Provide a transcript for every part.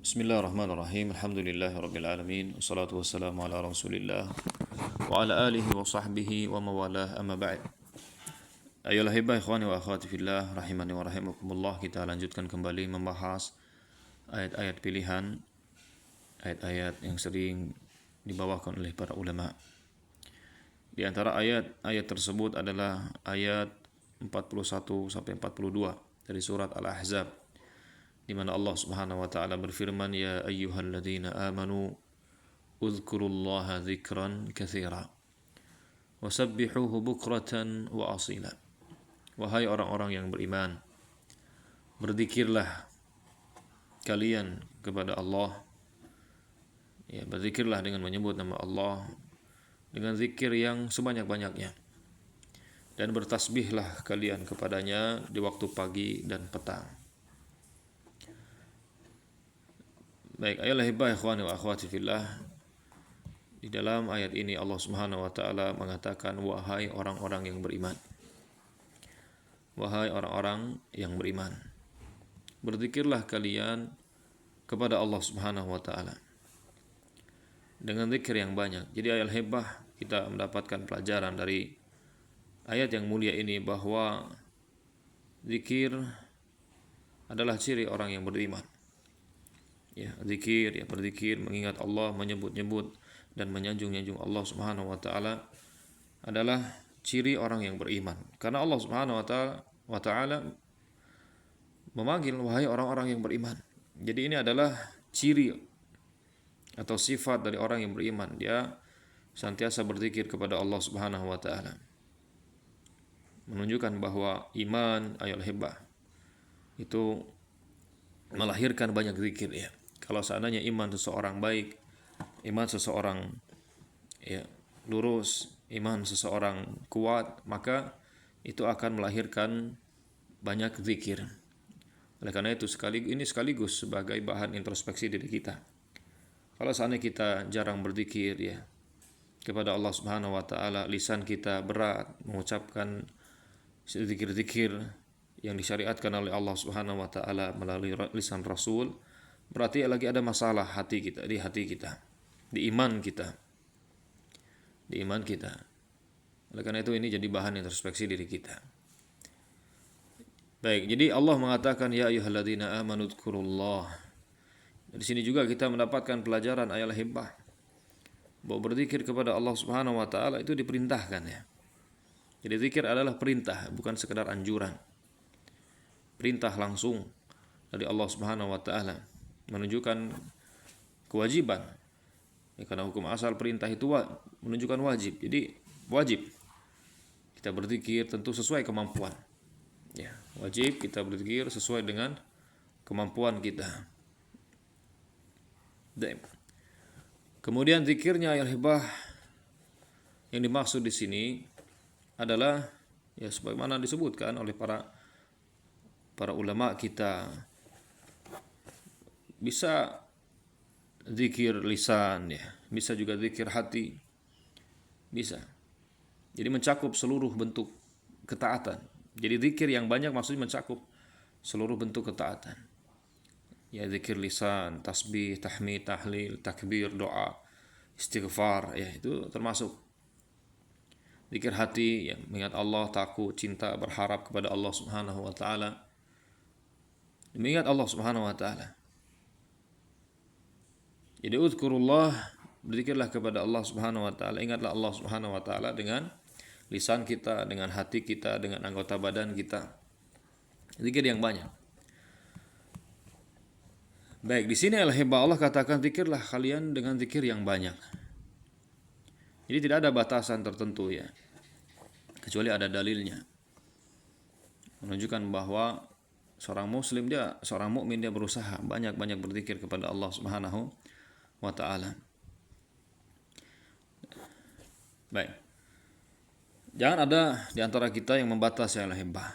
Bismillahirrahmanirrahim. Alhamdulillahirabbil alamin. Wassalatu wassalamu ala Rasulillah wa ala alihi wa sahbihi wa mawalah. Amma ba'd. Ayolah hibah ikhwani wa akhwati fillah rahimani wa rahimakumullah. Kita lanjutkan kembali membahas ayat-ayat pilihan, ayat-ayat yang sering dibawakan oleh para ulama. Di antara ayat-ayat tersebut adalah ayat 41 sampai 42 dari surat Al-Ahzab, di mana Allah Subhanahu wa taala berfirman, ya ayyuhalladzina amanu udhkurullaha dzikran katsira wasabbihuhu bukratan wa asila. Wahai orang-orang yang beriman, berzikirlah kalian kepada Allah, ya, berzikirlah dengan menyebut nama Allah dengan zikir yang sebanyak-banyaknya, dan bertasbihlah kalian kepadanya di waktu pagi dan petang. Baik, ayolah hibah ikhwani wa akhwati fillah. Di dalam ayat ini Allah Subhanahu wa taala mengatakan, wahai orang-orang yang beriman. Wahai orang-orang yang beriman, berzikirlah kalian kepada Allah Subhanahu wa taala dengan zikir yang banyak. Jadi ayolah hibah, kita mendapatkan pelajaran dari ayat yang mulia ini bahwa zikir adalah ciri orang yang beriman. Ya, zikir, ya, berzikir, mengingat Allah, menyebut-nyebut dan menyanjung-nyanjung Allah Subhanahu wa taala adalah ciri orang yang beriman. Karena Allah Subhanahu wa taala memanggil wahai orang-orang yang beriman. Jadi ini adalah ciri atau sifat dari orang yang beriman. Dia senantiasa berzikir kepada Allah Subhanahu wa taala. Menunjukkan bahwa iman, ayolah hibah, itu melahirkan banyak zikir, ya. Kalau seandainya iman seseorang baik, iman seseorang, ya, lurus, iman seseorang kuat, maka itu akan melahirkan banyak zikir. Oleh karena itu ini sekaligus sebagai bahan introspeksi diri kita. Kalau seandainya kita jarang berzikir, ya, kepada Allah Subhanahu wa taala, lisan kita berat mengucapkan zikir-zikir yang disyariatkan oleh Allah Subhanahu wa taala melalui lisan Rasul, berarti lagi ada masalah di hati kita, di iman kita. Oleh karena itu ini jadi bahan introspeksi diri kita. Baik, jadi Allah mengatakan ya ayyuhalladzina amanu dzkurullah. Di sini juga kita mendapatkan pelajaran ayolah hibah bahwa berzikir kepada Allah Subhanahu wa taala itu diperintahkan, ya. Jadi zikir adalah perintah, bukan sekedar anjuran. Perintah langsung dari Allah Subhanahu wa taala, menunjukkan kewajiban, ya, karena hukum asal perintah itu menunjukkan wajib. Jadi wajib kita berzikir tentu sesuai kemampuan, ya, wajib kita berzikir sesuai dengan kemampuan kita. Kemudian zikirnya ya hibah yang dimaksud di sini adalah, ya, sebagaimana disebutkan oleh para ulama kita, bisa zikir lisan, ya, bisa juga zikir hati, bisa. Jadi mencakup seluruh bentuk ketaatan. Jadi zikir yang banyak maksudnya mencakup seluruh bentuk ketaatan. Ya, zikir lisan, tasbih, tahmid, tahlil, takbir, doa, istighfar, ya, itu termasuk. Zikir hati, ya, mengingat Allah, takut, cinta, berharap kepada Allah Subhanahu wa taala. Mengingat Allah Subhanahu wa taala. Jadi uzkurullah, berzikirlah kepada Allah Subhanahu wa taala, ingatlah Allah Subhanahu wa taala dengan lisan kita, dengan hati kita, dengan anggota badan kita. Zikir yang banyak. Baik, di sini Allah katakan zikirlah kalian dengan zikir yang banyak. Jadi tidak ada batasan tertentu, ya, kecuali ada dalilnya. Menunjukkan bahwa seorang muslim, seorang mukmin, dia berusaha banyak-banyak berzikir kepada Allah Subhanahu wa ta'ala. Baik, jangan ada di antara kita yang membatasi ayolah hibah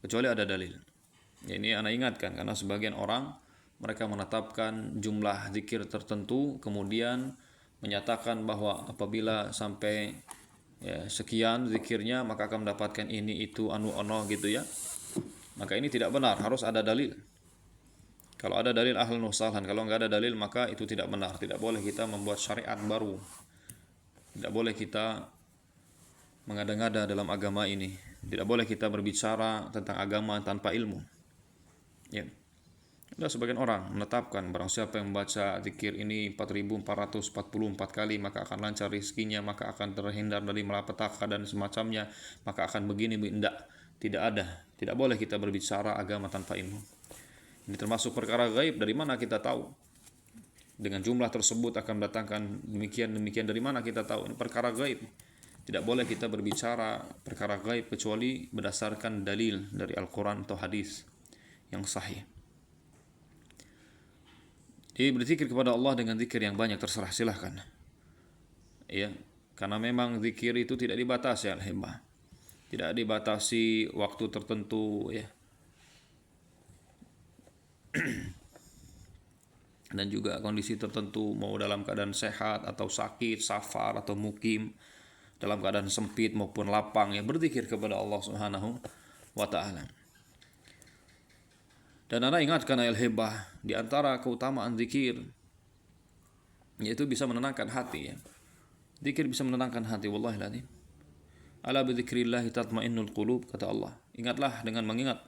kecuali ada dalil. Ya, ini ana ingatkan karena sebagian orang mereka menetapkan jumlah zikir tertentu, kemudian menyatakan bahwa apabila sampai, ya, sekian zikirnya maka akan mendapatkan ini itu anu ono gitu, ya. Maka ini tidak benar, harus ada dalil. Kalau ada dalil ahlan wa sahlan, kalau nggak ada dalil maka itu tidak benar. Tidak boleh kita membuat syariat baru. Tidak boleh kita mengada-ngada dalam agama ini. Tidak boleh kita berbicara tentang agama tanpa ilmu. Ya. Ada sebagian orang menetapkan barang siapa yang membaca zikir ini 4444 kali maka akan lancar rezekinya, maka akan terhindar dari malapetaka dan semacamnya, maka akan begini. Tidak ada. Tidak boleh kita berbicara agama tanpa ilmu. Ini termasuk perkara gaib. Dari mana kita tahu? Dengan jumlah tersebut akan mendatangkan demikian dari mana kita tahu? Ini perkara gaib. Tidak boleh kita berbicara perkara gaib kecuali berdasarkan dalil dari Al-Quran atau hadis yang sahih. Jadi berzikir kepada Allah dengan zikir yang banyak terserah, silahkan. Ya, karena memang zikir itu tidak dibatasi al-hibah. Tidak dibatasi waktu tertentu ya. Dan juga kondisi tertentu, mau dalam keadaan sehat atau sakit, safar atau mukim, dalam keadaan sempit maupun lapang ya, berzikir kepada Allah Subhanahu wa taala. Dan Anda ingatkan al-hibah, di antara keutamaan zikir yaitu bisa menenangkan hati ya. Zikir bisa menenangkan hati, wallahi lazim. Ala bi dzikrillah tatmainnul qulub, kata Allah. Ingatlah dengan mengingat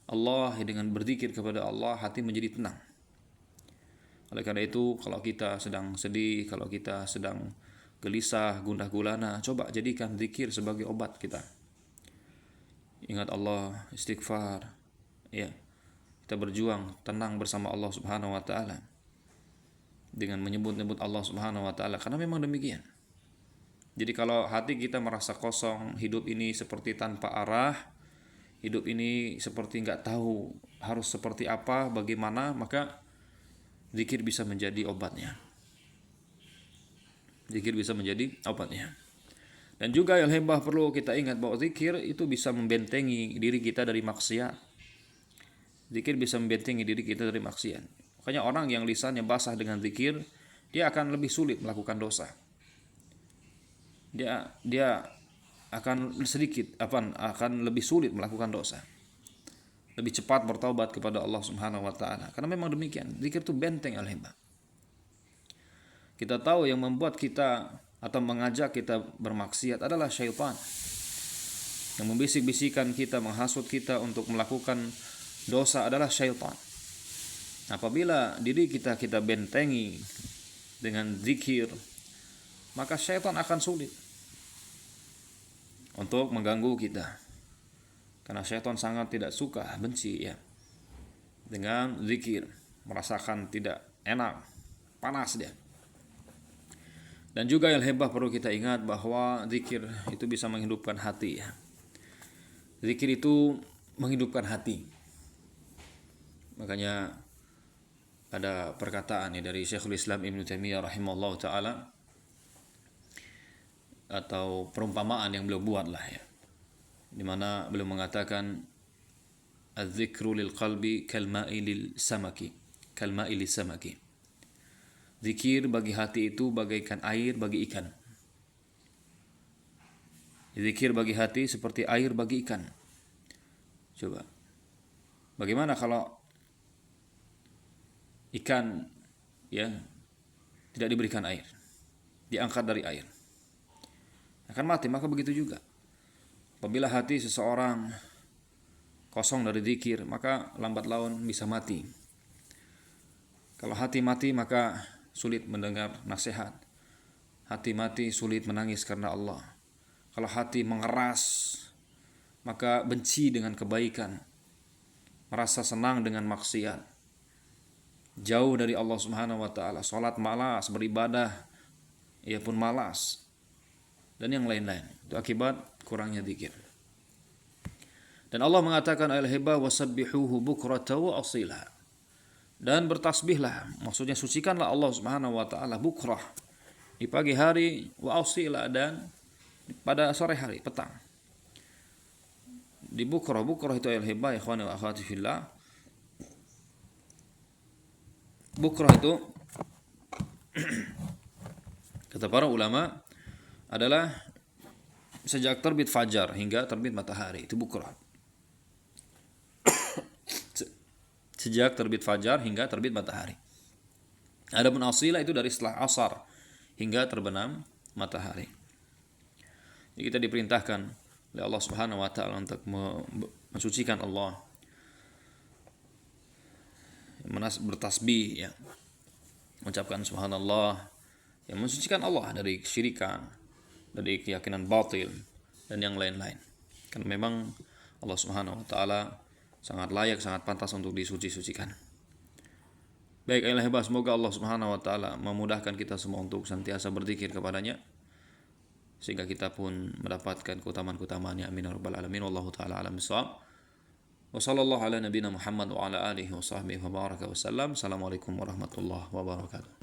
Allah, dengan berzikir kepada Allah hati menjadi tenang. Oleh karena itu, kalau kita sedang sedih, kalau kita sedang gelisah, gundah gulana, coba jadikan zikir sebagai obat kita. Ingat Allah, istighfar, ya. Kita berjuang tenang bersama Allah Subhanahu wa taala dengan menyebut-nyebut Allah Subhanahu wa taala, karena memang demikian. Jadi kalau hati kita merasa kosong, hidup ini seperti tanpa arah, hidup ini seperti nggak tahu harus seperti apa, bagaimana, maka zikir bisa menjadi obatnya. Zikir bisa menjadi obatnya. Dan juga yang hibah perlu kita ingat bahwa zikir itu bisa membentengi diri kita dari maksiat. Zikir bisa membentengi diri kita dari maksiat. Makanya orang yang lisannya basah dengan zikir, dia akan lebih sulit melakukan dosa. Dia akan lebih sulit melakukan dosa. Lebih cepat bertaubat kepada Allah Subhanahu wa taala. Karena memang demikian, zikir itu benteng al-hibah. Kita tahu yang membuat kita atau mengajak kita bermaksiat adalah syaitan. Yang membisik-bisikan kita, menghasut kita untuk melakukan dosa adalah syaitan. Apabila diri kita bentengi dengan zikir, maka syaitan akan sulit untuk mengganggu kita. Karena syaitan sangat tidak suka, benci ya dengan zikir, merasakan tidak enak, panas dia. Dan juga yang hebat perlu kita ingat bahwa zikir itu bisa menghidupkan hati ya. Zikir itu menghidupkan hati. Makanya ada perkataan dari Syekhul Islam Ibnu Taimiyah rahimahullah taala, atau perumpamaan yang beliau buat lah ya, di mana beliau mengatakan az-zikru lil qalbi kalma'i lis samaki. Zikir bagi hati itu bagaikan air bagi ikan. Zikir bagi hati seperti air bagi ikan. Coba, bagaimana kalau ikan ya tidak diberikan air, diangkat dari air, akan mati. Maka begitu juga apabila hati seseorang kosong dari zikir, maka lambat laun bisa mati. Kalau hati mati maka sulit mendengar nasihat. Hati mati sulit menangis karena Allah. Kalau hati mengeras maka benci dengan kebaikan, merasa senang dengan maksiat, jauh dari Allah Subhanahu wa taala, salat malas, beribadah ia pun malas, dan yang lain-lain. Itu akibat kurangnya zikir. Dan Allah mengatakan al-hibah wasabbihuhu bukrata wa asila. Dan bertasbihlah, maksudnya sucikanlah Allah Subhanahu wa taala bukrah, di pagi hari, wa asila, dan pada sore hari, petang. Di bukrah itu al-hibah, ikhwani wa akhwati fillah. Bukrah itu kata para ulama adalah sejak terbit fajar hingga terbit matahari, itu bukrah. sejak terbit fajar hingga terbit matahari. Adapun asila itu dari setelah asar hingga terbenam matahari. Jadi kita diperintahkan oleh Allah Subhanahu wa taala untuk mensucikan Allah, bertasbih ya, mengucapkan subhanallah, yang mensucikan Allah dari kesyirikan, dari keyakinan batil dan yang lain-lain. Karena memang Allah Subhanahu wa taala sangat layak, sangat pantas untuk disuci-sucikan. Baik, ayat hebat, semoga Allah Subhanahu wa taala memudahkan kita semua untuk senantiasa berzikir kepadanya sehingga kita pun mendapatkan keutamaan-keutamaannya. Amin ya rabbal alamin. Wallahu taala alam bissawab. Wa sallallahu ala nabiyina Muhammad wa ala alihi wa sahbihi wa baraka wa sallam. Assalamualaikum warahmatullahi wabarakatuh.